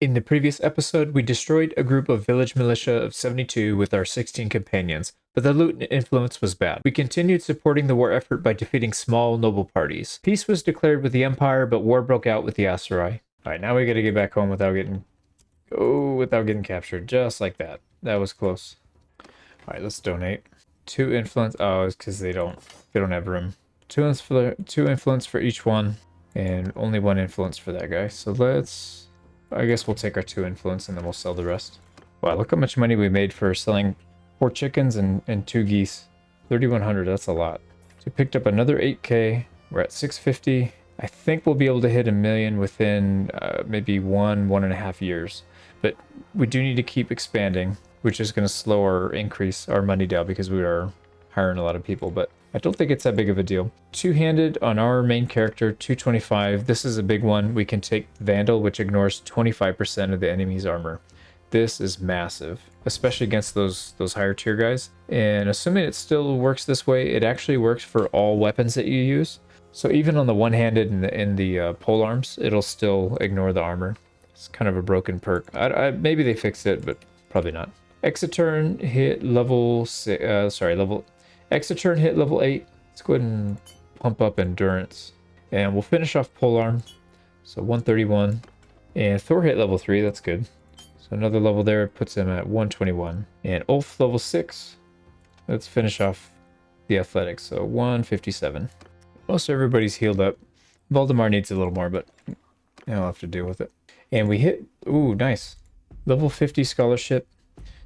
In the previous episode, we destroyed a group of village militia of 72 with our 16 companions, but the loot and influence was bad. We continued supporting the war effort by defeating small noble parties. Peace was declared with the Empire, but war broke out with the Aserai. Alright, now we gotta get back home without getting captured. Just like that. That was close. Alright, let's donate. 2 influence. Oh, it's because they don't have room. 2 influence for each one, and only 1 influence for that guy. So I guess we'll take our 2 influence and then we'll sell the rest. Wow, look how much money we made for selling 4 chickens and 2 geese. 3,100, that's a lot. So we picked up another 8k. We're at 650. I think we'll be able to hit 1 million within maybe 1.5 years. But we do need to keep expanding, which is going to slow or increase our money down because we are hiring a lot of people. But I don't think it's that big of a deal. Two-handed on our main character, 225. This is a big one. We can take Vandal, which ignores 25% of the enemy's armor. This is massive, especially against those higher tier guys. And assuming it still works this way, it actually works for all weapons that you use. So even on the one-handed and the pole arms, it'll still ignore the armor. It's kind of a broken perk. Maybe they fixed it, but probably not. Exoturn hit level 6. Exoturn hit level 8. Let's go ahead and pump up endurance. And we'll finish off polearm. So 131. And Thor hit level 3. That's good. So another level there puts him at 121. And Ulf level 6. Let's finish off the athletics. So 157. Most everybody's healed up. Valdemar needs a little more, but I'll have to deal with it. And we hit, ooh, nice. Level 50 scholarship.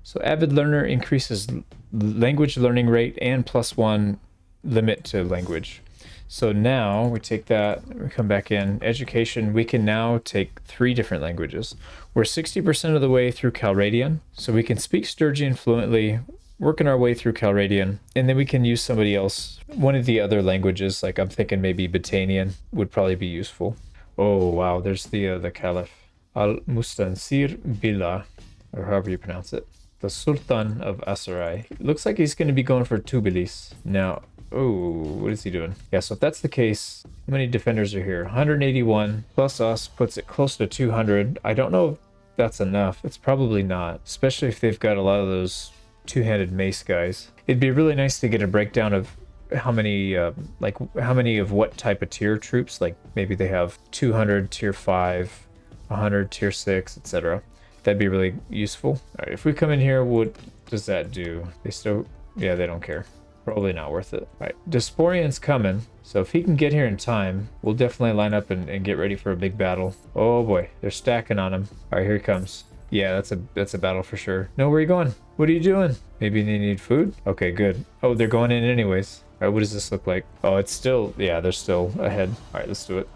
So avid learner increases language learning rate and +1 limit to language. So now we take that, we come back in education. We can now take 3 different languages. We're 60% of the way through Calradian, so we can speak Sturgian fluently, working our way through Calradian, and then we can use somebody else. One of the other languages, like I'm thinking maybe Batanian would probably be useful. Oh wow, there's the Caliph. Al-Mustansir Billah, or however you pronounce it. The Sultan of Aserai. Looks like he's going to be going for Tubilis. Now, oh, what is he doing? Yeah, so if that's the case, how many defenders are here? 181 plus us puts it close to 200. I don't know if that's enough. It's probably not, especially if they've got a lot of those two-handed mace guys. It'd be really nice to get a breakdown of how many of what type of tier troops. Like maybe they have 200 tier 5, 100 tier 6, etc. That'd be really useful. All right, if we come in here, what does that do? They still, yeah, they don't care. Probably not worth it. All right, Disporian's coming, so if he can get here in time, we'll definitely line up and get ready for a big battle. Oh boy, they're stacking on him. All right, here he comes. Yeah, that's a battle for sure. No, where are you going? What are you doing? Maybe they need food? Okay, good. Oh, they're going in anyways. All right, what does this look like? Oh, it's still, yeah, they're still ahead. All right, let's do it.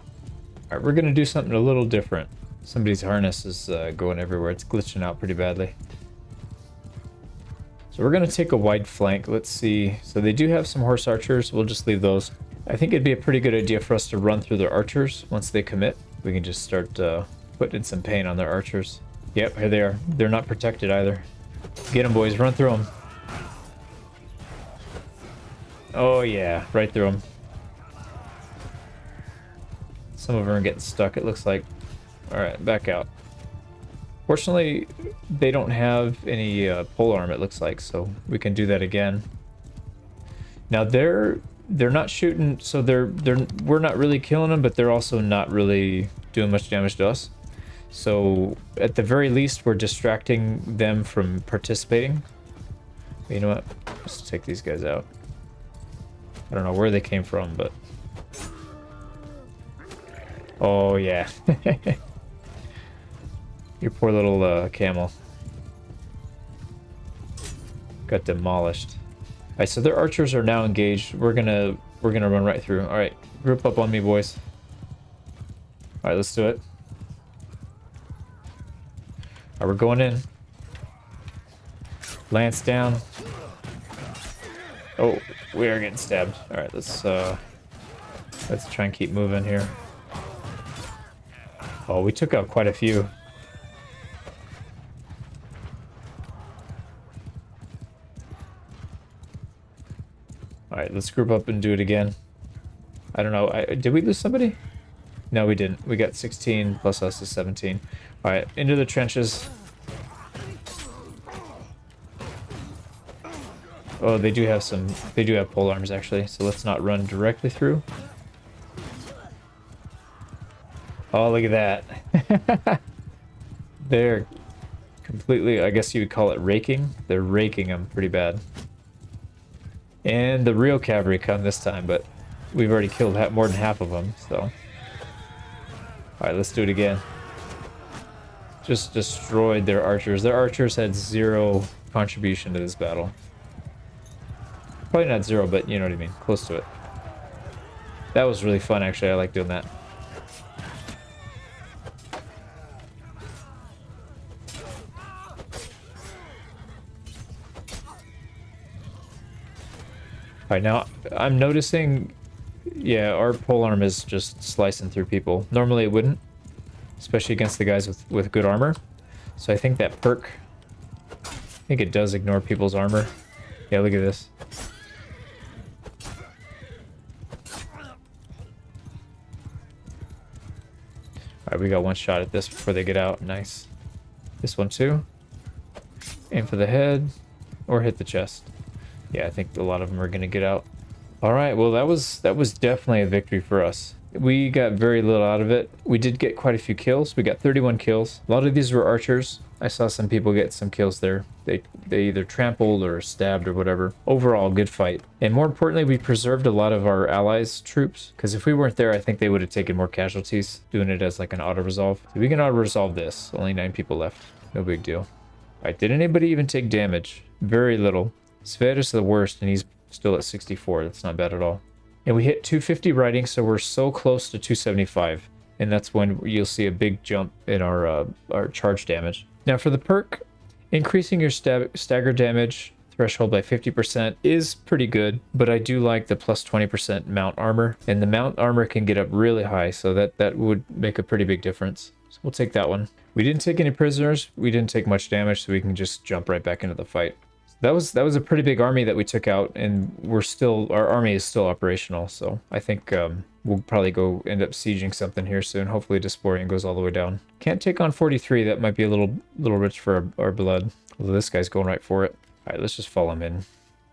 All right, we're gonna do something a little different. Somebody's harness is going everywhere. It's glitching out pretty badly. So we're going to take a wide flank. Let's see. So they do have some horse archers. We'll just leave those. I think it'd be a pretty good idea for us to run through their archers once they commit. We can just start putting some pain on their archers. Yep, here they are. They're not protected either. Get them, boys. Run through them. Oh, yeah. Right through them. Some of them are getting stuck, it looks like. All right, back out. Fortunately, they don't have any polearm, it looks like, so we can do that again. Now they're not shooting, so we're not really killing them, but they're also not really doing much damage to us. So at the very least, we're distracting them from participating. You know what? Let's take these guys out. I don't know where they came from, but oh yeah. Your poor little camel got demolished. All right, so their archers are now engaged. We're gonna run right through. All right, group up on me, boys. All right, let's do it. All right, we're going in. Lance down. Oh, we are getting stabbed. All right, let's try and keep moving here. Oh, we took out quite a few. All right, let's group up and do it again. I don't know. Did we lose somebody? No, we didn't. We got 16 plus us is 17. All right, into the trenches. Oh, they do have some. They do have pole arms actually. So let's not run directly through. Oh, look at that. They're completely. I guess you would call it raking. They're raking them pretty bad. And the real cavalry come this time, but we've already killed more than half of them. So, all right, let's do it again. Just destroyed their archers. Their archers had 0 contribution to this battle. Probably not 0, but you know what I mean. Close to it. That was really fun, actually. I like doing that. Alright, now I'm noticing, yeah, our polearm is just slicing through people. Normally it wouldn't, especially against the guys with good armor. So I think that perk, I think it does ignore people's armor. Yeah, look at this. Alright, we got one shot at this before they get out. Nice. This one too. Aim for the head or hit the chest. Yeah, I think a lot of them are going to get out. All right, well, that was definitely a victory for us. We got very little out of it. We did get quite a few kills. We got 31 kills. A lot of these were archers. I saw some people get some kills there. They either trampled or stabbed or whatever. Overall, good fight. And more importantly, we preserved a lot of our allies' troops, because if we weren't there, I think they would have taken more casualties, doing it as like an auto-resolve. So we can auto-resolve this. Only 9 people left. No big deal. All right, did anybody even take damage? Very little. Svet is the worst, and he's still at 64. That's not bad at all. And we hit 250 riding, so we're so close to 275. And that's when you'll see a big jump in our charge damage. Now for the perk, increasing your stagger damage threshold by 50% is pretty good, but I do like the plus 20% mount armor. And the mount armor can get up really high, so that would make a pretty big difference. So we'll take that one. We didn't take any prisoners. We didn't take much damage, so we can just jump right back into the fight. That was a pretty big army that we took out, and our army is still operational. So I think we'll probably go end up sieging something here soon. Hopefully Disporian goes all the way down. Can't take on 43. That might be a little rich for our blood. Although this guy's going right for it. All right, let's just follow him in.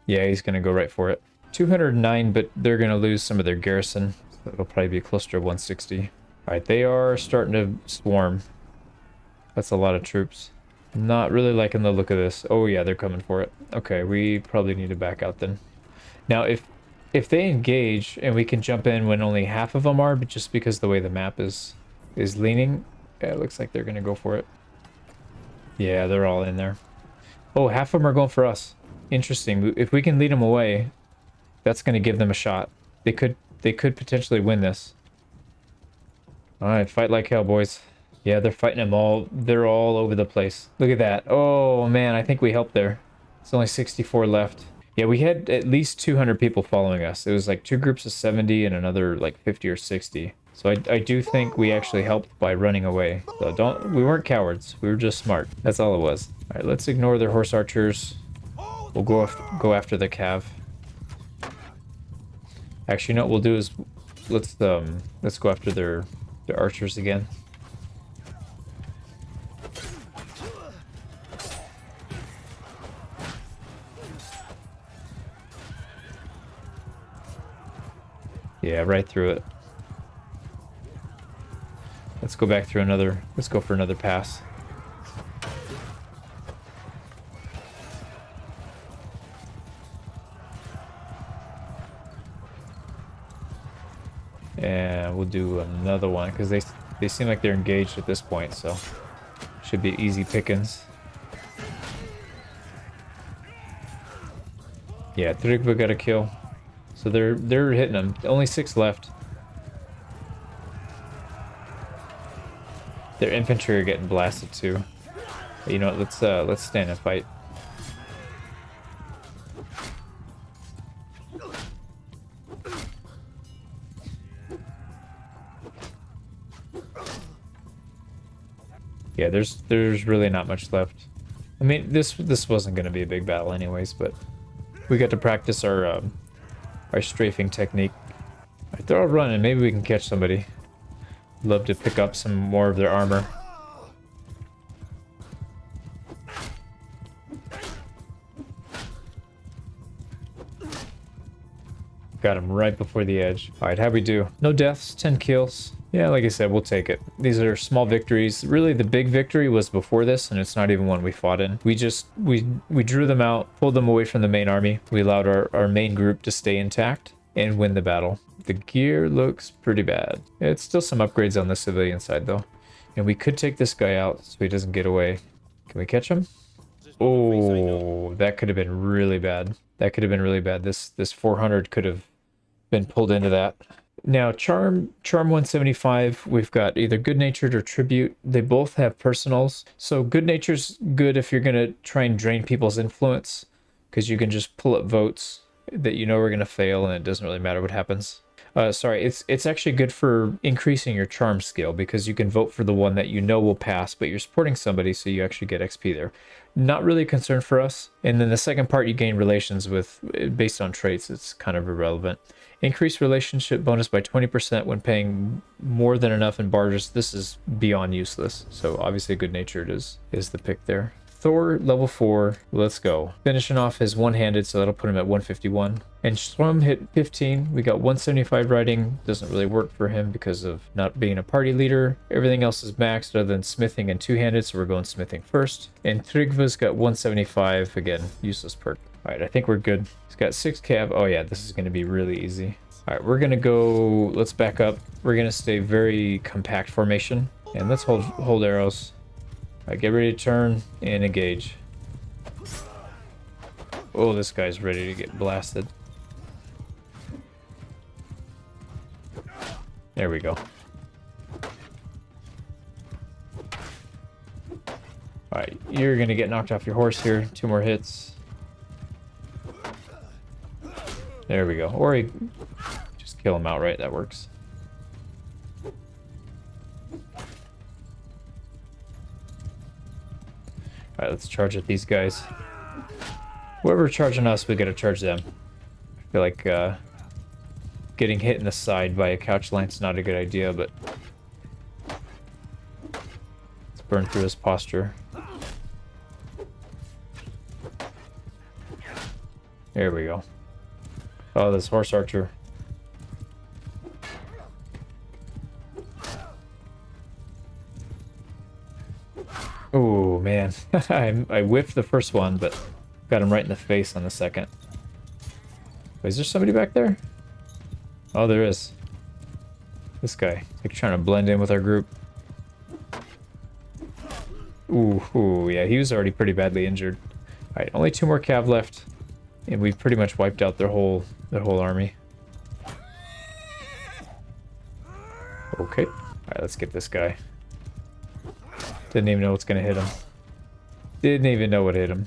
Yeah, he's gonna go right for it. 209, but they're gonna lose some of their garrison. So it'll probably be closer to 160. All right, they are starting to swarm. That's a lot of troops. Not really liking the look of this. Oh yeah, they're coming for it. Okay, we probably need to back out then. Now, if they engage and we can jump in when only half of them are, but just because the way the map is leaning, yeah, it looks like they're gonna go for it. Yeah, they're all in there. Oh, half of them are going for us. Interesting. If we can lead them away, that's gonna give them a shot. They could potentially win this. All right, fight like hell, boys. Yeah, they're fighting them all. They're all over the place. Look at that. Oh, man, I think we helped there. It's only 64 left. Yeah, we had at least 200 people following us. It was like 2 groups of 70 and another like 50 or 60. So I do think we actually helped by running away. So we weren't cowards. We were just smart. That's all it was. All right, let's ignore their horse archers. We'll go after the cav. Actually, you know what we'll do is let's go after their archers again. Yeah, right through it. Let's go back through another. Let's go for another pass. And we'll do another one because they seem like they're engaged at this point, so should be easy pickings. Yeah, Trigva got a kill. So they're hitting them. Only 6 left. Their infantry are getting blasted too. But you know what? Let's stand and fight. Yeah, there's really not much left. I mean, this wasn't going to be a big battle anyways, but we got to practice our strafing technique. Right, they're all running. Maybe we can catch somebody. Love to pick up some more of their armor. Got him right before the edge. Alright, how'd we do? No deaths, 10 kills. Yeah, like I said, we'll take it. These are small victories. Really, the big victory was before this, and it's not even one we fought in. We drew them out, pulled them away from the main army. We allowed our main group to stay intact and win the battle. The gear looks pretty bad. It's still some upgrades on the civilian side, though. And we could take this guy out so he doesn't get away. Can we catch him? Oh, that could have been really bad. That could have been really bad. This 400 could have been pulled into that. Now, Charm 175, we've got either Good Natured or Tribute. They both have personals. So Good Natured's good if you're going to try and drain people's influence, because you can just pull up votes that you know are going to fail, and it doesn't really matter what happens. Sorry, it's actually good for increasing your charm skill, because you can vote for the one that you know will pass, but you're supporting somebody, so you actually get XP there. Not really a concern for us. And then the second part, you gain relations with, based on traits. It's kind of irrelevant. Increase relationship bonus by 20% when paying more than enough in barters. This is beyond useless. So obviously Good Natured is the pick there. Thor, level 4. Let's go. Finishing off his one-handed, so that'll put him at 151. And Strom hit 15. We got 175 riding. Doesn't really work for him because of not being a party leader. Everything else is maxed other than smithing and two-handed, so we're going smithing first. And Tryggva's got 175. Again, useless perk. All right, I think we're good. He's got 6 cav. Oh yeah, this is going to be really easy. All right, we're going to go... Let's back up. We're going to stay very compact formation. And let's hold arrows. All right, get ready to turn and engage. Oh, this guy's ready to get blasted. There we go. Alright, you're gonna get knocked off your horse here. 2 more hits. There we go. Or just kill him outright, that works. Alright, let's charge at these guys. Whoever's charging us, we gotta charge them. I feel like getting hit in the side by a couch lance is not a good idea, but let's burn through his posture. There we go. Oh, this horse archer. Oh man, I whiffed the first one, but got him right in the face on the second. Wait, is there somebody back there? Oh, there is. This guy, like trying to blend in with our group. Ooh, yeah, he was already pretty badly injured. All right, only 2 more cav left, and we've pretty much wiped out their whole army. Okay, all right, let's get this guy. Didn't even know what's gonna hit him. Didn't even know what hit him.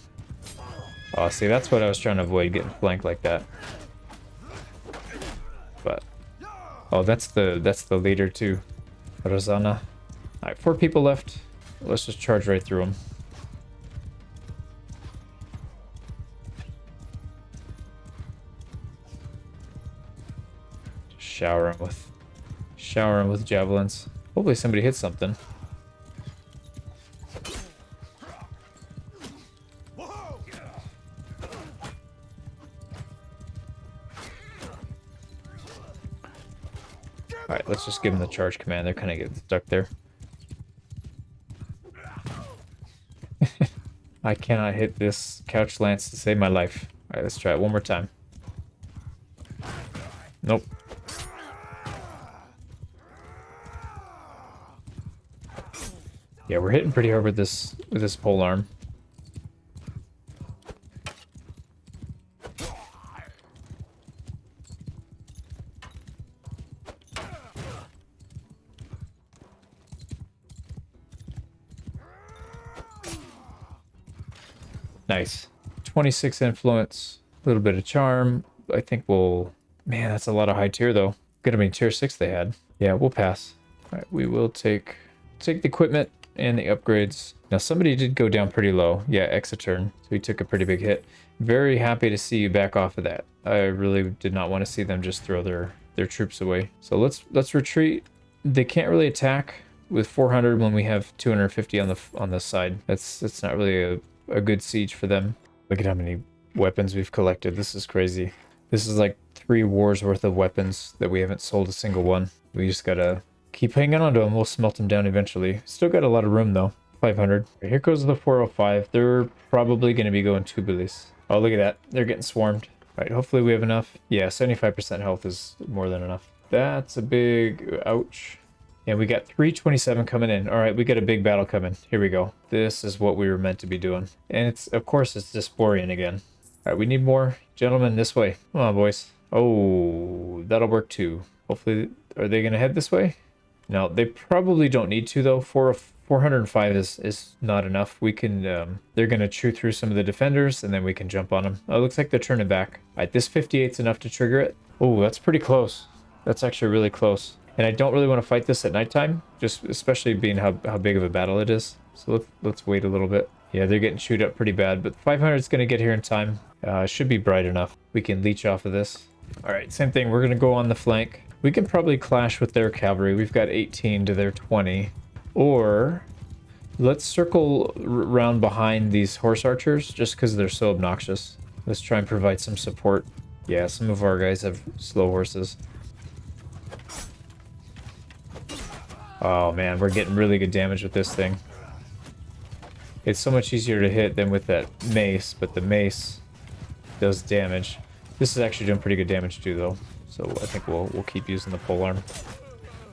Oh, see, that's what I was trying to avoid, getting flanked like that. But oh, that's the leader too, Rosanna. All right, 4 people left. Let's just charge right through them. Just shower him with javelins. Hopefully somebody hits something. Alright, let's just give them the charge command. They're kind of getting stuck there. I cannot hit this couch lance to save my life. Alright, let's try it one more time. Nope. Yeah, we're hitting pretty hard with this pole arm. Nice. 26 influence, a little bit of charm. I think we'll... Man, that's a lot of high tier, though. Gonna be tier 6 they had. Yeah, we'll pass. All right, we will take the equipment and the upgrades. Now, somebody did go down pretty low. Yeah, Exeturn. So he took a pretty big hit. Very happy to see you back off of that. I really did not want to see them just throw their troops away. So let's retreat. they can't really attack with 400 when we have 250 on the side. That's not really a good siege for them. Look at how many weapons we've collected. This is crazy. This is like 3 wars worth of weapons that we haven't sold a single one. We just gotta keep hanging on to them. We'll smelt them down eventually. Still got a lot of room though. 500. Here goes the 405. They're probably going to be going tubulis. Oh, look at that. They're getting swarmed. All right, hopefully we have enough. Yeah, 75% health is more than enough. That's a big ouch. And we got 327 coming in. All right, we got a big battle coming. Here we go. This is what we were meant to be doing. And it's, of course, it's Disporian again. All right, we need more. Gentlemen, this way. Come on, boys. Oh, that'll work too. Hopefully, are they going to head this way? No, they probably don't need to, though. 405 is not enough. We can, they're going to chew through some of the defenders, and then we can jump on them. Oh, it looks like they're turning back. All right, this 58's enough to trigger it. Oh, that's pretty close. That's actually really close. And I don't really want to fight this at nighttime, just especially being how big of a battle it is. So let's wait a little bit. Yeah, they're getting chewed up pretty bad, but 500 is going to get here in time. Should be bright enough. We can leech off of this. All right, same thing. We're going to go on the flank. We can probably clash with their cavalry. We've got 18 to their 20. Or let's circle around behind these horse archers just because they're so obnoxious. Let's try and provide some support. Yeah, some of our guys have slow horses. Oh man, we're getting really good damage with this thing. It's so much easier to hit than with that mace, but the mace does damage. This is actually doing pretty good damage too, though. So I think we'll keep using the polearm.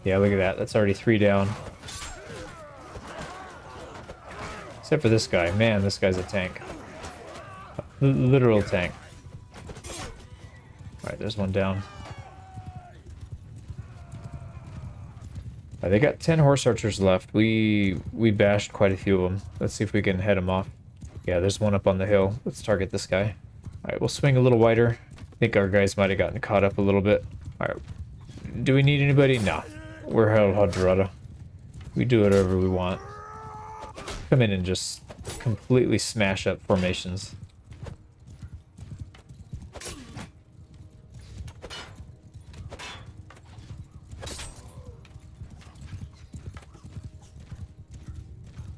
Yeah, look at that. That's already 3 down. Except for this guy. Man, this guy's a tank. A literal tank. Alright, there's one down. They got 10 horse archers left. We bashed quite a few of them. Let's see if we can head them off. Yeah, there's one up on the hill. Let's target this guy. Alright, we'll swing a little wider. I think our guys might have gotten caught up a little bit. Alright. Do we need anybody? No. We're Harald Hardrada. We do whatever we want. Come in and just completely smash up formations.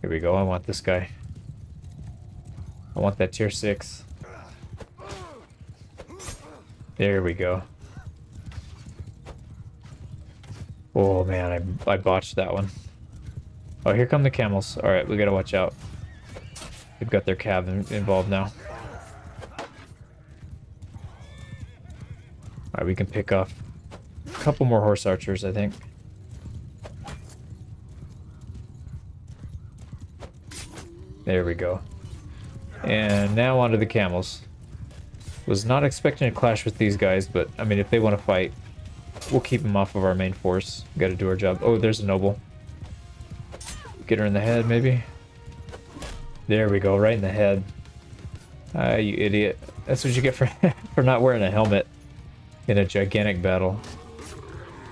Here we go. I want this guy. I want that tier 6. There we go. Oh man, I botched that one. Oh, here come the camels. Alright, we gotta watch out. They've got their cav involved now. Alright, we can pick off a couple more horse archers, I think. There we go. And now onto the camels. Was not expecting to clash with these guys, but I mean, if they want to fight, we'll keep them off of our main force. We gotta do our job. Oh, there's a noble. Get her in the head, maybe. There we go, right in the head. Ah, you idiot. That's what you get for, for not wearing a helmet in a gigantic battle.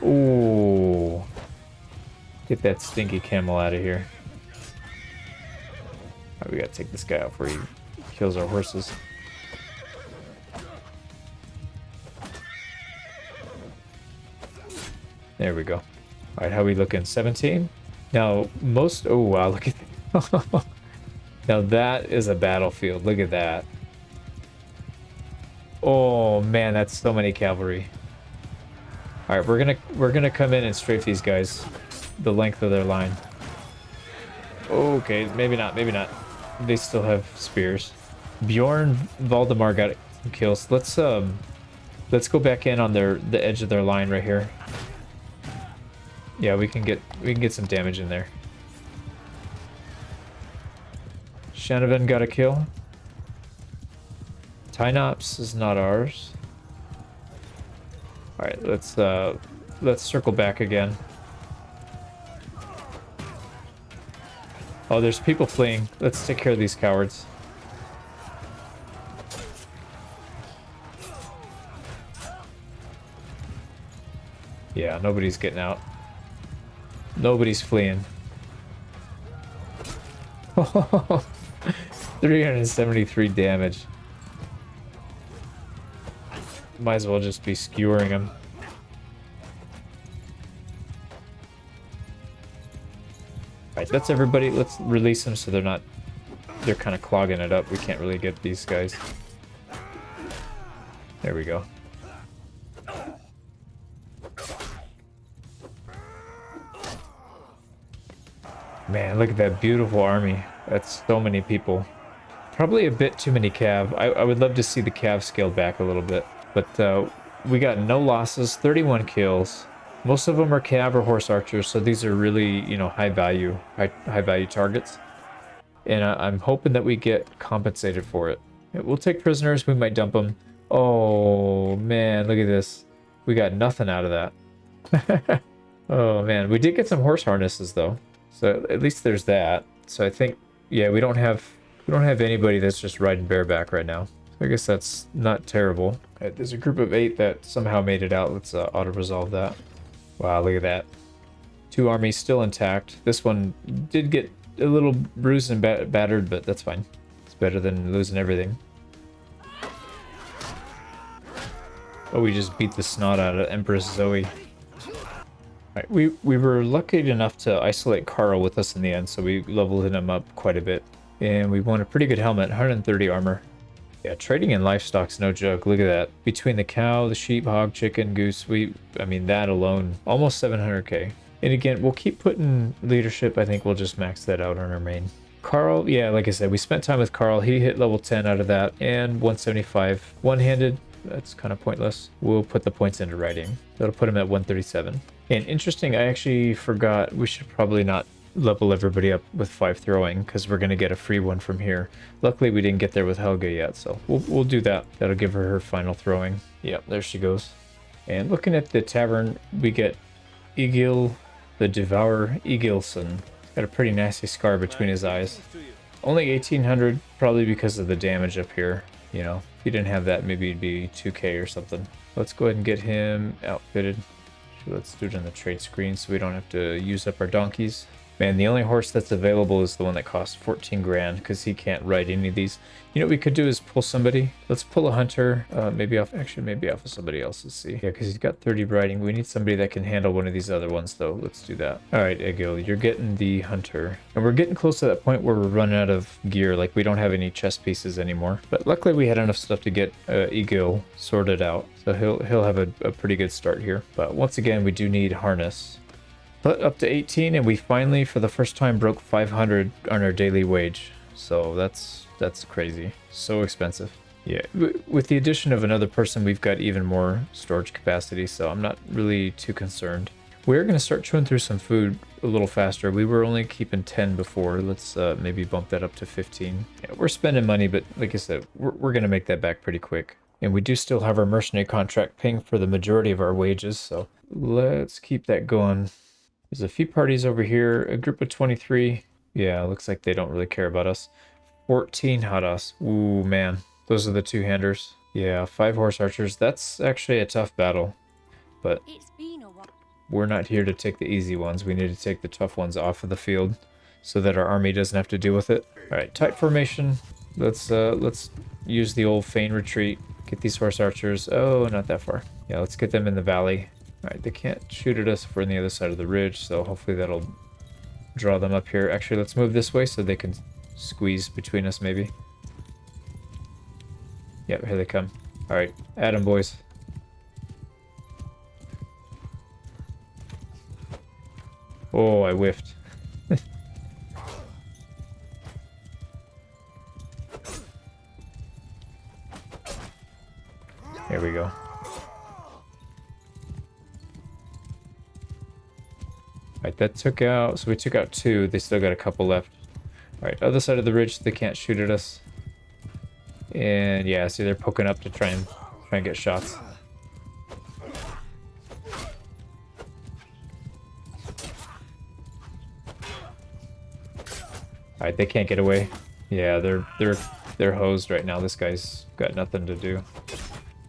Ooh. Get that stinky camel out of here. Alright, we gotta take this guy out before he kills our horses. There we go. Alright, how we looking? 17? Now, most... Oh, wow, look at that. Now that is a battlefield. Look at that. Oh, man, that's so many cavalry. Alright, we're gonna come in and strafe these guys the length of their line. Okay, maybe not, maybe not. They still have spears. Bjorn Valdemar got some kills. Let's go back in on the edge of their line right here. Yeah, we can get some damage in there. Shanavan got a kill. Tynops is not ours. All right, let's circle back again. Oh, there's people fleeing. Let's take care of these cowards. Yeah, nobody's getting out. Nobody's fleeing. 373 damage. Might as well just be skewering them. Alright, that's everybody. Let's release them so they're kind of clogging it up. We can't really get these guys. There we go. Man, look at that beautiful army. That's so many people. Probably a bit too many cav. I would love to see the cav scaled back a little bit. But we got no losses, 31 kills. Most of them are cav or horse archers, so these are really, you know, high value targets. And I'm hoping that we get compensated for it. We'll take prisoners, we might dump them. Oh man, look at this. We got nothing out of that. Oh man, we did get some horse harnesses though. So at least there's that. So I think, yeah, we don't have anybody that's just riding bareback right now. So I guess that's not terrible. Right, there's a group of 8 that somehow made it out. Let's auto-resolve that. Wow, look at that. 2 armies still intact. This one did get a little bruised and battered, but that's fine. It's better than losing everything. Oh, we just beat the snot out of Empress Zoe. Right, we were lucky enough to isolate Carl with us in the end, so we leveled him up quite a bit. And we won a pretty good helmet, 130 armor. Yeah, trading in livestock's no joke. Look at that. Between the cow, the sheep, hog, chicken, goose, I mean, that alone, almost 700k. And again, we'll keep putting leadership. I think we'll just max that out on our main. Carl, yeah, like I said, we spent time with Carl. He hit level 10 out of that, and 175. One-handed, that's kind of pointless. We'll put the points into writing. That'll put him at 137. And interesting, I actually forgot, we should probably not level everybody up with 5 throwing, because we're going to get a free one from here. Luckily, we didn't get there with Helga yet, so we'll do that. That'll give her final throwing. Yep, there she goes. And looking at the tavern, we get Egil the Devourer Egilson. Got a pretty nasty scar between his eyes. Only 1800, probably because of the damage up here. You know, if you didn't have that, maybe it'd be 2k or something. Let's go ahead and get him outfitted. Let's do it on the trade screen so we don't have to use up our donkeys. Man, the only horse that's available is the one that costs 14 grand because he can't ride any of these. You know what we could do is pull somebody. Let's pull a hunter, maybe off of somebody else. Let's see. Yeah, because he's got 30 riding. We need somebody that can handle one of these other ones though. Let's do that. All right, Egil, you're getting the hunter. And we're getting close to that point where we're running out of gear. Like we don't have any chest pieces anymore. But luckily we had enough stuff to get Egil sorted out. So he'll have a pretty good start here. But once again, we do need harness. But up to 18, and we finally, for the first time, broke 500 on our daily wage. So that's crazy. So expensive. Yeah, with the addition of another person, we've got even more storage capacity, so I'm not really too concerned. We're going to start chewing through some food a little faster. We were only keeping 10 before. Let's maybe bump that up to 15. Yeah, we're spending money, but like I said, we're going to make that back pretty quick. And we do still have our mercenary contract paying for the majority of our wages, so let's keep that going. There's a few parties over here, a group of 23. Yeah, looks like they don't really care about us. 14 Hadas. Ooh, man. Those are the 2-handers. Yeah, 5 horse archers. That's actually a tough battle. But we're not here to take the easy ones. We need to take the tough ones off of the field so that our army doesn't have to deal with it. All right, tight formation. Let's use the old feign retreat. Get these horse archers. Oh, not that far. Yeah, let's get them in the valley. Alright, they can't shoot at us if we're on the other side of the ridge, so hopefully that'll draw them up here. Actually, let's move this way so they can squeeze between us, maybe. Yep, here they come. Alright, at 'em, boys. Oh, I whiffed. There we go. Alright, that took out, so we took out 2, they still got a couple left. Alright, other side of the ridge, they can't shoot at us. And yeah, see they're poking up to try and get shots. Alright, they can't get away. Yeah, they're hosed right now. This guy's got nothing to do.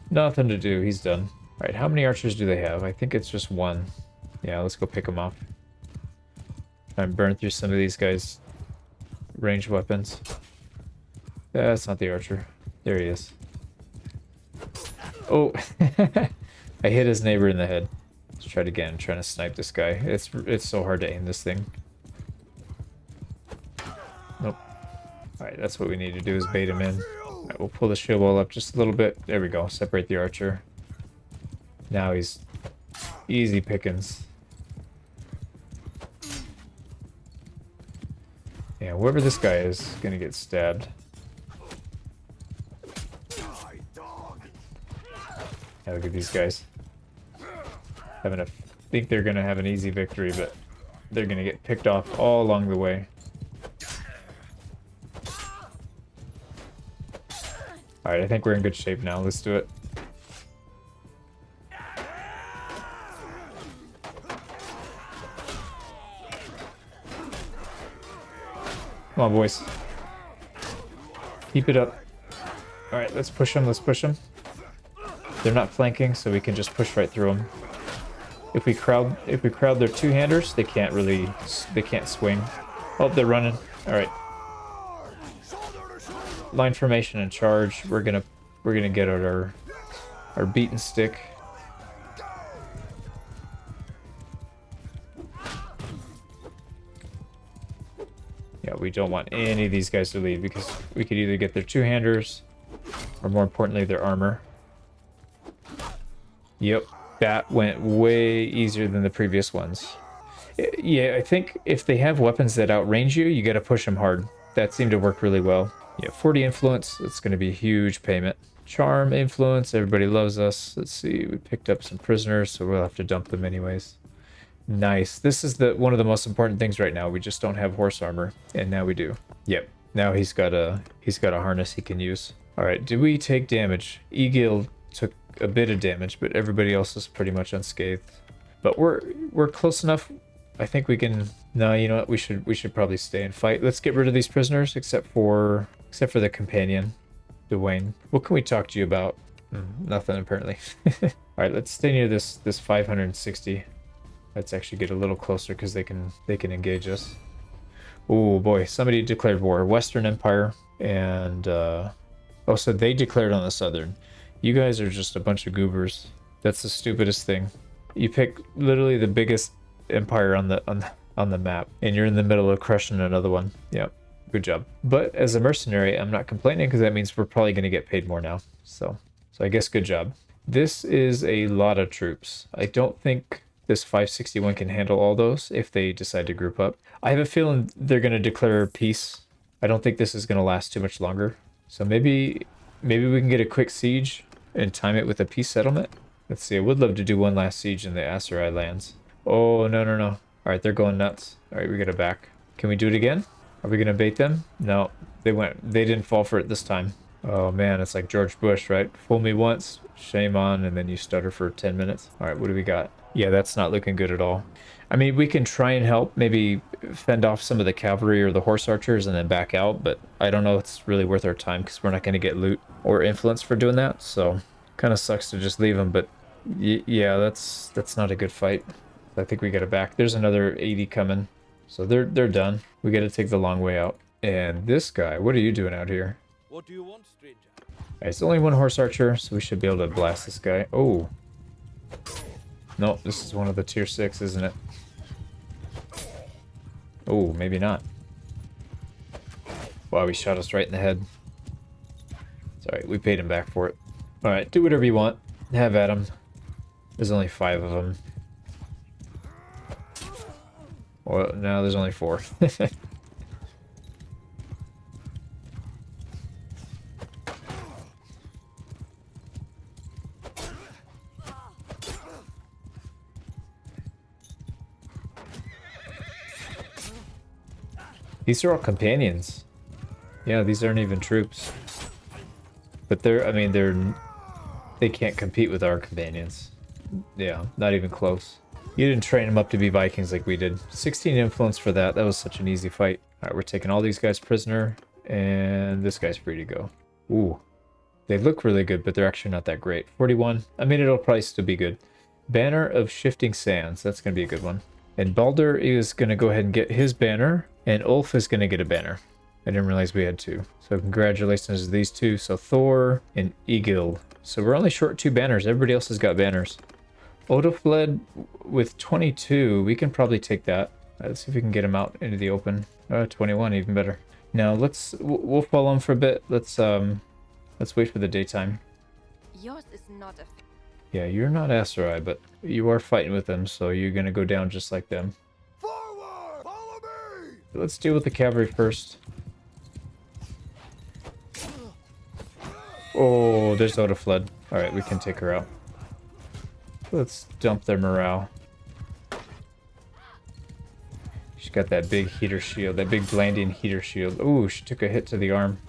Nothing to do, he's done. Alright, how many archers do they have? I think it's just 1. Yeah, let's go pick them off. Try and burn through some of these guys' ranged weapons. That's not the archer. There he is. Oh, I hit his neighbor in the head. Let's try it again. I'm trying to snipe this guy. It's so hard to aim this thing. Alright, that's what we need to do is bait him in. Alright, we'll pull the shield wall up just a little bit. There we go. Separate the archer. Now he's easy pickings. Yeah, whoever this guy is gonna get stabbed. Yeah, look at these guys. Think they're gonna have an easy victory, but they're gonna get picked off all along the way. Alright, I think we're in good shape now. Let's do it. Come on, boys. Keep it up. Alright, let's push them, let's push them. They're not flanking, so we can just push right through them. If we crowd their two-handers, they can't swing. Oh, they're running. Alright. Line formation and charge. We're gonna get out our beaten stick. Yeah, we don't want any of these guys to leave because we could either get their two-handers or, more importantly, their armor. Yep, that went way easier than the previous ones. Yeah, I think if they have weapons that outrange you, you gotta push them hard. That seemed to work really well. Yeah, 40 influence, that's gonna be a huge payment. Charm, influence, everybody loves us. Let's see, we picked up some prisoners, so we'll have to dump them anyways. Nice. This is one of the most important things right now. We just don't have horse armor, and now we do. Yep. Now he's got a harness he can use. All right. Did we take damage? Egil took a bit of damage, but everybody else is pretty much unscathed. But we're close enough. I think we can. No, you know what? We should probably stay and fight. Let's get rid of these prisoners, except for the companion, Dwayne. What can we talk to you about? Nothing apparently. All right. Let's stay near this 560. Let's actually get a little closer because they can engage us. Oh boy, somebody declared war. Western Empire and oh, so they declared on the Southern. You guys are just a bunch of goobers. That's the stupidest thing. You pick literally the biggest empire on the map, and you're in the middle of crushing another one. Yep, good job. But as a mercenary, I'm not complaining because that means we're probably going to get paid more now. So I guess good job. This is a lot of troops. I don't think this 561 can handle all those if they decide to group up. I have a feeling they're going to declare peace. I don't think this is going to last too much longer. So maybe we can get a quick siege and time it with a peace settlement. Let's see. I would love to do one last siege in the Aserai lands. Oh, no. All right, they're going nuts. All right, we got it back. Can we do it again? Are we going to bait them? No, they didn't fall for it this time. Oh man, it's like George Bush, right? Fool me once, shame on, and then you stutter for 10 minutes. All right, what do we got? Yeah, that's not looking good at all. I mean, we can try and help, maybe fend off some of the cavalry or the horse archers and then back out, but I don't know if it's really worth our time because we're not going to get loot or influence for doing that, so kind of sucks to just leave them, but yeah, that's not a good fight. I think we got it back. There's another 80 coming, so they're done. We got to take the long way out. And this guy, what are you doing out here? What do you want, stranger? Right, it's only one horse archer, so we should be able to blast this guy. Oh. No, this is one of the tier 6, isn't it? Oh, maybe not. Wow, he shot us right in the head. Sorry, we paid him back for it. Alright, do whatever you want. Have at him. There's only 5 of them. Well, no, there's only 4. These are all companions. Yeah, these aren't even troops. But they can't compete with our companions. Yeah, not even close. You didn't train them up to be Vikings like we did. 16 influence for that. That was such an easy fight. All right, we're taking all these guys prisoner, and this guy's free to go. Ooh, they look really good, but they're actually not that great. 41. I mean, it'll probably still be good. Banner of Shifting Sands. That's going to be a good one. And Baldur is going to go ahead and get his banner, and Ulf is going to get a banner. I didn't realize we had 2. So congratulations to these 2. So Thor and Egil. So we're only short 2 banners. Everybody else has got banners. Odafled with 22. We can probably take that. Let's see if we can get him out into the open. 21, even better. Now we'll follow him for a bit. Let's wait for the daytime. Yours is not a... Yeah, you're not Aserai, but you are fighting with them, so you're gonna go down just like them. Forward! Follow me! Let's deal with the cavalry first. Oh, there's Oda Flood. Alright, we can take her out. Let's dump their morale. She's got that big heater shield, that big Blandian heater shield. Ooh, she took a hit to the arm.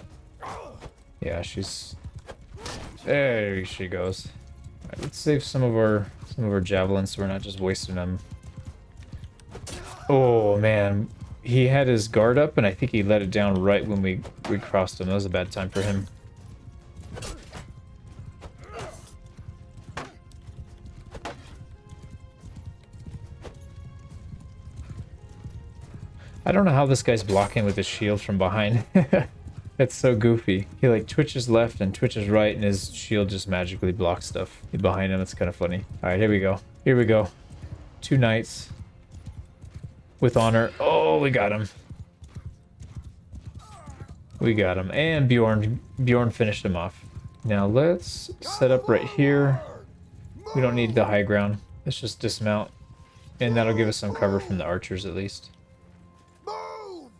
Yeah, she's... There she goes. Alright, let's save some of our javelins so we're not just wasting them. Oh man, he had his guard up and I think he let it down right when we crossed him. That was a bad time for him. I don't know how this guy's blocking with his shield from behind. That's so goofy. He like twitches left and twitches right and his shield just magically blocks stuff behind him. It's kind of funny. Alright, here we go. Here we go. 2 knights. With honor. Oh, we got him. We got him. And Bjorn finished him off. Now let's set up right here. We don't need the high ground. Let's just dismount. And that'll give us some cover from the archers at least. Move!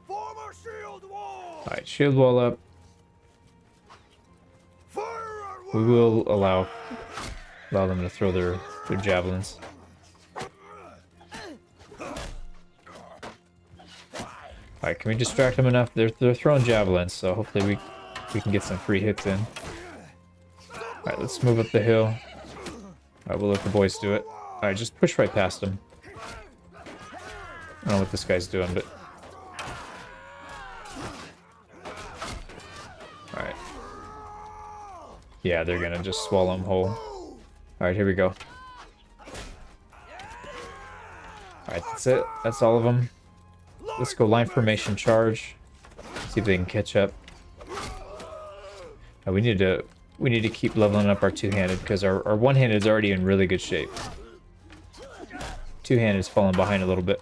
Form a shield wall! Alright, shield wall up. Fire at We will allow them to throw their javelins. Alright, can we distract them enough? They're throwing javelins, so hopefully we can get some free hits in. Alright, let's move up the hill. Alright, we'll let the boys do it. Alright, just push right past them. I don't know what this guy's doing, but... Alright. Yeah, they're gonna just swallow him whole. Alright, here we go. Alright, that's it. That's all of them. Let's go line formation charge. See if they can catch up. We need to keep leveling up our two-handed because our one-handed is already in really good shape. Two-handed is falling behind a little bit.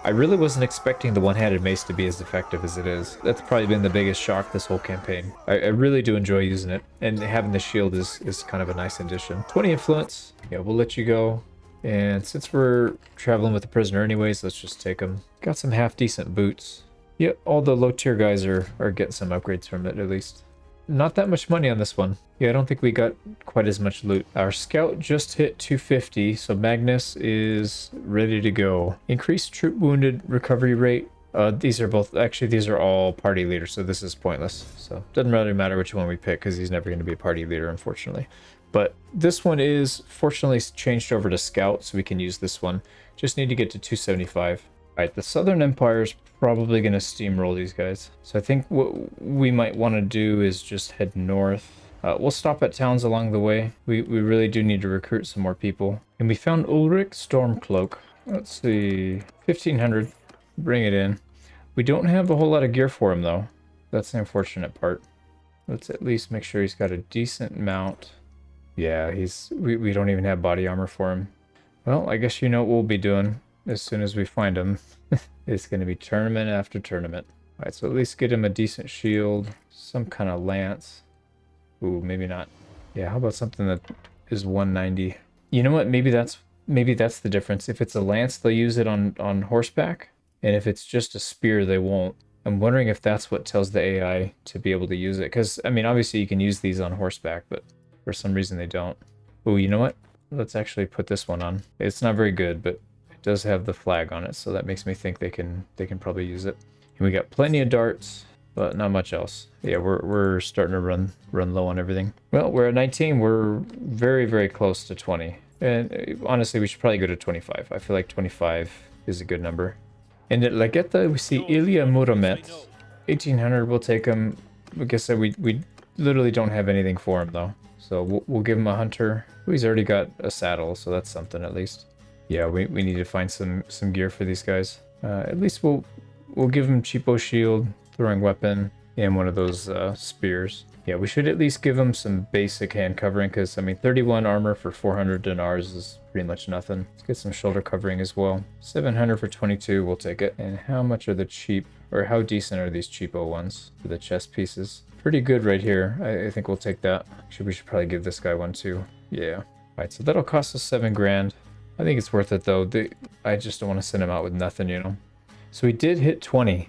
I really wasn't expecting the one-handed mace to be as effective as it is. That's probably been the biggest shock this whole campaign. I really do enjoy using it, and having the shield is kind of a nice addition. 20 influence. Yeah, we'll let you go. And since we're traveling with a prisoner anyways, let's just take him. Got some half-decent boots. Yep, all the low-tier guys are getting some upgrades from it at least. Not that much money on this one. Yeah, I don't think we got quite as much loot. Our scout just hit 250, so Magnus is ready to go. Increased troop wounded recovery rate. These are all party leaders, so this is pointless. So doesn't really matter which one we pick because he's never going to be a party leader, unfortunately. But this one is fortunately changed over to scout, so we can use this one. Just need to get to 275. Alright, the Southern Empire is probably going to steamroll these guys. So I think what we might want to do is just head north. We'll stop at towns along the way. We really do need to recruit some more people. And we found Ulrich Stormcloak. Let's see, 1500. Bring it in. We don't have a whole lot of gear for him though. That's the unfortunate part. Let's at least make sure he's got a decent mount. Yeah, we don't even have body armor for him. Well, I guess you know what we'll be doing as soon as we find him. It's going to be tournament after tournament. Alright, so at least get him a decent shield, some kind of lance. Ooh, maybe not. Yeah, how about something that is 190? You know what? Maybe that's the difference. If it's a lance, they'll use it on horseback, and if it's just a spear, they won't. I'm wondering if that's what tells the AI to be able to use it. Because, I mean, obviously you can use these on horseback, but for some reason they don't. Ooh, you know what? Let's actually put this one on. It's not very good, but it does have the flag on it, so that makes me think they can probably use it. And we got plenty of darts, but not much else. Yeah, we're starting to run low on everything. Well, we're at 19. We're very, very close to 20. And honestly, we should probably go to 25. I feel like 25 is a good number. And at Lagetta, we see Ilya Muramet. 1800, we'll take him. Like I said, we literally don't have anything for him, though. So we'll give him a hunter. He's already got a saddle, so that's something at least. Yeah, we need to find some gear for these guys. At least we'll give him cheapo shield, throwing weapon, and one of those spears. Yeah, we should at least give them some basic hand covering, because, I mean, 31 armor for 400 dinars is pretty much nothing. Let's get some shoulder covering as well. 700 for 22, we'll take it. And how much are the cheap, or how decent are these cheapo ones for the chest pieces? Pretty good right here. I think we'll take that. Actually, we should probably give this guy one too. Yeah. All right, so that'll cost us 7 grand. I think it's worth it though. I just don't want to send him out with nothing, you know. So we did hit 20.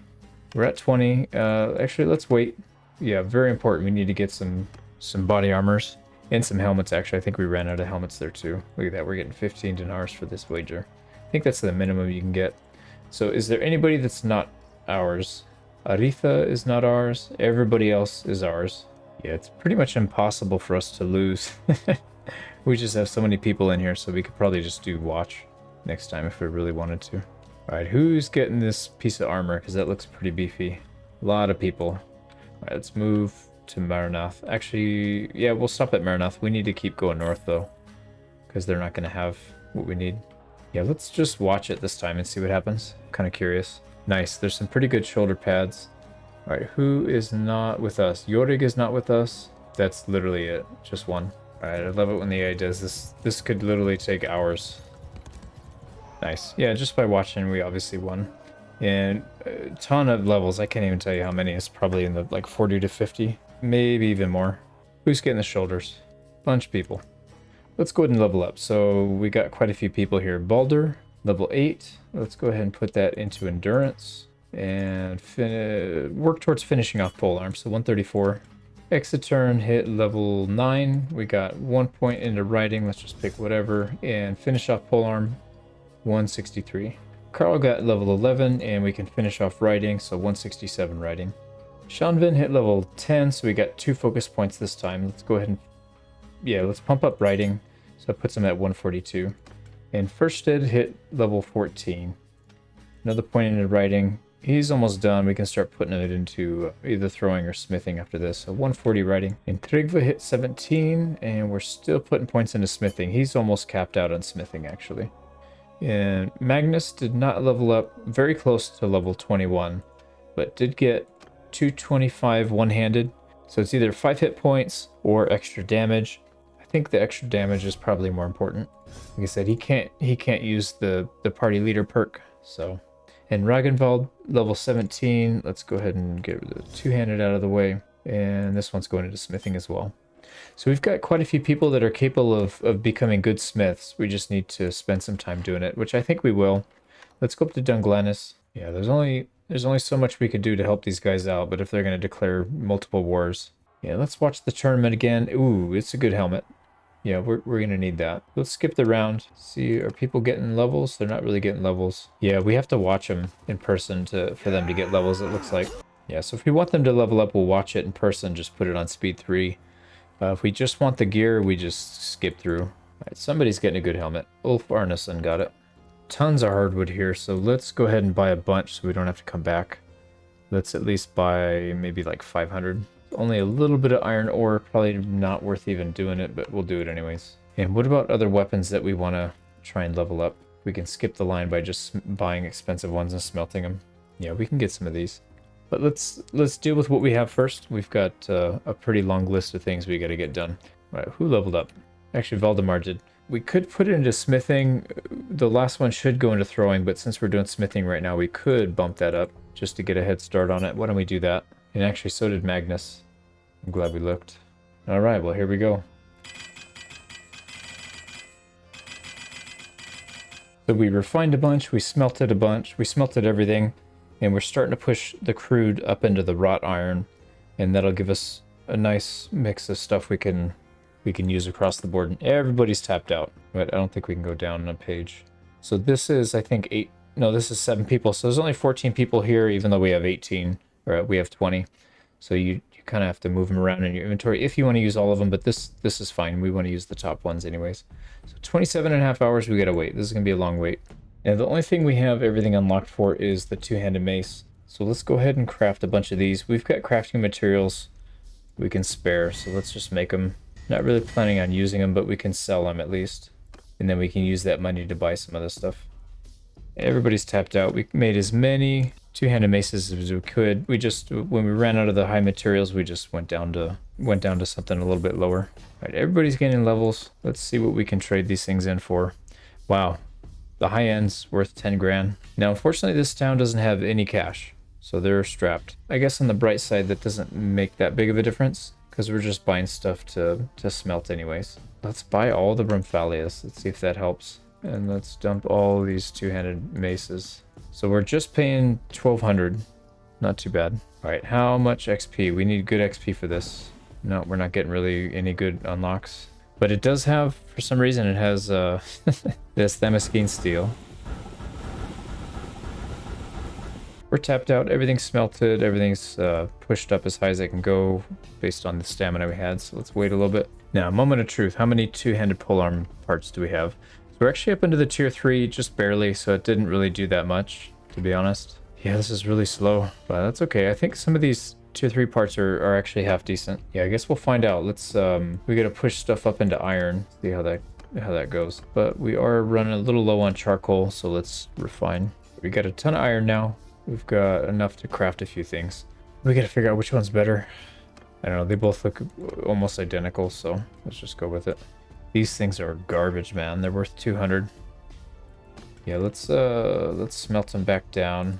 We're at 20. Actually, let's wait. Yeah, very important. We need to get some body armors and some helmets. Actually, I think we ran out of helmets there too. Look at that. We're getting 15 dinars for this wager. I think that's the minimum you can get. So is there anybody that's not ours? Aretha is not ours. Everybody else is ours. Yeah, it's pretty much impossible for us to lose. We just have so many people in here, so we could probably just do watch next time if we really wanted to. All right, who's getting this piece of armor? Because that looks pretty beefy. A lot of people. All right, let's move to Maranath. Actually, yeah, we'll stop at Maranath. We need to keep going north, though, because they're not going to have what we need. Yeah, let's just watch it this time and see what happens. Kind of curious. Nice. There's some pretty good shoulder pads. All right, who is not with us? Yorig is not with us. That's literally it. Just one. All right, I love it when the AI does this. This could literally take hours. Nice. Yeah, just by watching, we obviously won. And a ton of levels. I can't even tell you how many. It's probably in the like 40 to 50, maybe even more. Who's getting the shoulders? Bunch of people. Let's go ahead and level up. So we got quite a few people here. Balder, level 8. Let's go ahead and put that into endurance and work towards finishing off polearm. So 134. Exeturn hit level 9. We got 1 point into riding. Let's just pick whatever and finish off polearm. 163. Carl got level 11 and we can finish off riding, so 167 riding. Shanvin hit level 10, so we got 2 focus points this time. Let's go ahead and, yeah, let's pump up riding. So it puts him at 142. And Firsted hit level 14. Another point into riding. He's almost done. We can start putting it into either throwing or smithing after this. So 140 riding. And Trigva hit 17, and we're still putting points into smithing. He's almost capped out on smithing, actually. And Magnus did not level up, very close to level 21, but did get 225 one-handed. So it's either 5 hit points or extra damage. I think the extra damage is probably more important. Like I said, he can't use the party leader perk. So, and Ragnvald level 17. Let's go ahead and get the two-handed out of the way. And this one's going into smithing as well. So we've got quite a few people that are capable of becoming good smiths. We just need to spend some time doing it, which I think we will. Let's go up to Dunglanis. Yeah, there's only so much we could do to help these guys out, but if they're going to declare multiple wars. Yeah, let's watch the tournament again. Ooh, it's a good helmet. Yeah, we're going to need that. Let's skip the round. See, are people getting levels? They're not really getting levels. Yeah, we have to watch them in person for them to get levels, it looks like. Yeah, so if we want them to level up, we'll watch it in person, just put it on speed 3. If we just want the gear, we just skip through. All right, somebody's getting a good helmet. Ulf Arneson got it. Tons of hardwood here, so let's go ahead and buy a bunch so we don't have to come back. Let's at least buy maybe like 500. Only a little bit of iron ore, probably not worth even doing it, but we'll do it anyways. And what about other weapons that we want to try and level up? We can skip the line by just buying expensive ones and smelting them. Yeah, we can get some of these. But let's deal with what we have first. We've got a pretty long list of things we got to get done. All right, who leveled up? Actually, Valdemar did. We could put it into smithing. The last one should go into throwing, but since we're doing smithing right now, we could bump that up just to get a head start on it. Why don't we do that? And actually, so did Magnus. I'm glad we looked. All right, well, here we go. So we refined a bunch, we smelted a bunch, we smelted everything. And we're starting to push the crude up into the wrought iron, and that'll give us a nice mix of stuff we can use across the board. And everybody's tapped out, but I don't think we can go down a page. So this is, I think, 8. No, this is 7 people. So there's only 14 people here, even though we have 18, or we have 20. So you kind of have to move them around in your inventory if you want to use all of them. But this is fine. We want to use the top ones anyways. So 27.5 hours we gotta wait. This is gonna be a long wait. And the only thing we have everything unlocked for is the two-handed mace. So let's go ahead and craft a bunch of these. We've got crafting materials we can spare, so let's just make them. Not really planning on using them, but we can sell them at least. And then we can use that money to buy some other stuff. Everybody's tapped out. We made as many two-handed maces as we could. We just, when we ran out of the high materials, we just went down to something a little bit lower. All right, everybody's gaining levels. Let's see what we can trade these things in for. Wow, the high end's worth 10 grand. Now, unfortunately, this town doesn't have any cash, so they're strapped. I guess on the bright side, that doesn't make that big of a difference because we're just buying stuff to smelt anyways. Let's buy all the Brumphalias. Let's see if that helps. And let's dump all these two-handed maces. So we're just paying 1,200. Not too bad. All right, how much XP? We need good XP for this. No, we're not getting really any good unlocks. But it does have, for some reason, it has this Themyscene steel. We're tapped out. Everything's smelted. Everything's pushed up as high as it can go based on the stamina we had. So let's wait a little bit. Now, moment of truth. How many two-handed polearm parts do we have? So we're actually up into the tier 3, just barely, so it didn't really do that much, to be honest. Yeah, this is really slow, but that's okay. I think some of these tier 3 parts are actually half decent. Yeah, I guess we'll find out. Let's, we gotta push stuff up into iron, see how that goes. But we are running a little low on charcoal, so let's refine. We got a ton of iron now. We've got enough to craft a few things. We gotta figure out which one's better. I don't know, they both look almost identical, so let's just go with it. These things are garbage, man. They're worth 200. Yeah, let's smelt them back down.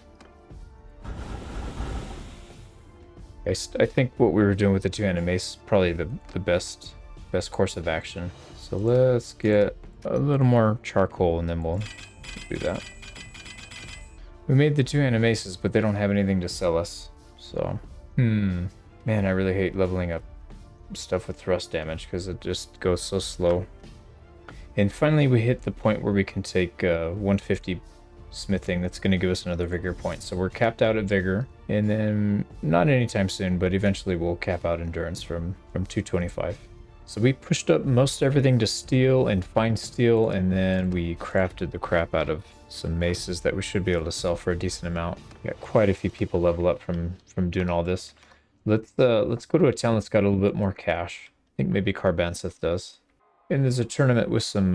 I think what we were doing with the two-handed mace is probably the best course of action. So let's get a little more charcoal and then we'll do that. We made the two-handed maces, but they don't have anything to sell us. So, man, I really hate leveling up stuff with thrust damage because it just goes so slow. And finally we hit the point where we can take 150 smithing. That's going to give us another vigor point, so we're capped out at vigor, and then not anytime soon, but eventually we'll cap out endurance from 225. So we pushed up most everything to steel and fine steel, and then we crafted the crap out of some maces that we should be able to sell for a decent amount. We got quite a few people level up from doing all this. Let's go to a town that's got a little bit more cash. I think maybe Carbanseth does. And there's a tournament with some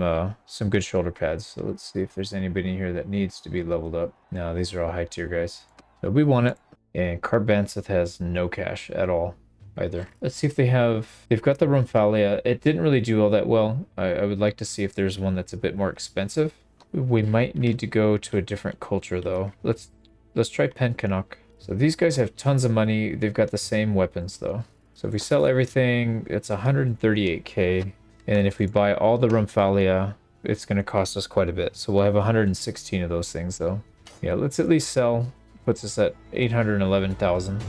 good shoulder pads. So let's see if there's anybody in here that needs to be leveled up. No, these are all high tier guys. So we want it. And Carbanseth has no cash at all either. Let's see if they've got the Rumphalia. It didn't really do all that well. I would like to see if there's one that's a bit more expensive. We might need to go to a different culture though. Let's try Pencannock. So these guys have tons of money. They've got the same weapons though. So if we sell everything, it's 138k. And then if we buy all the Rumphalia, it's going to cost us quite a bit. So we'll have 116 of those things though. Yeah, let's at least sell. Puts us at 811,000.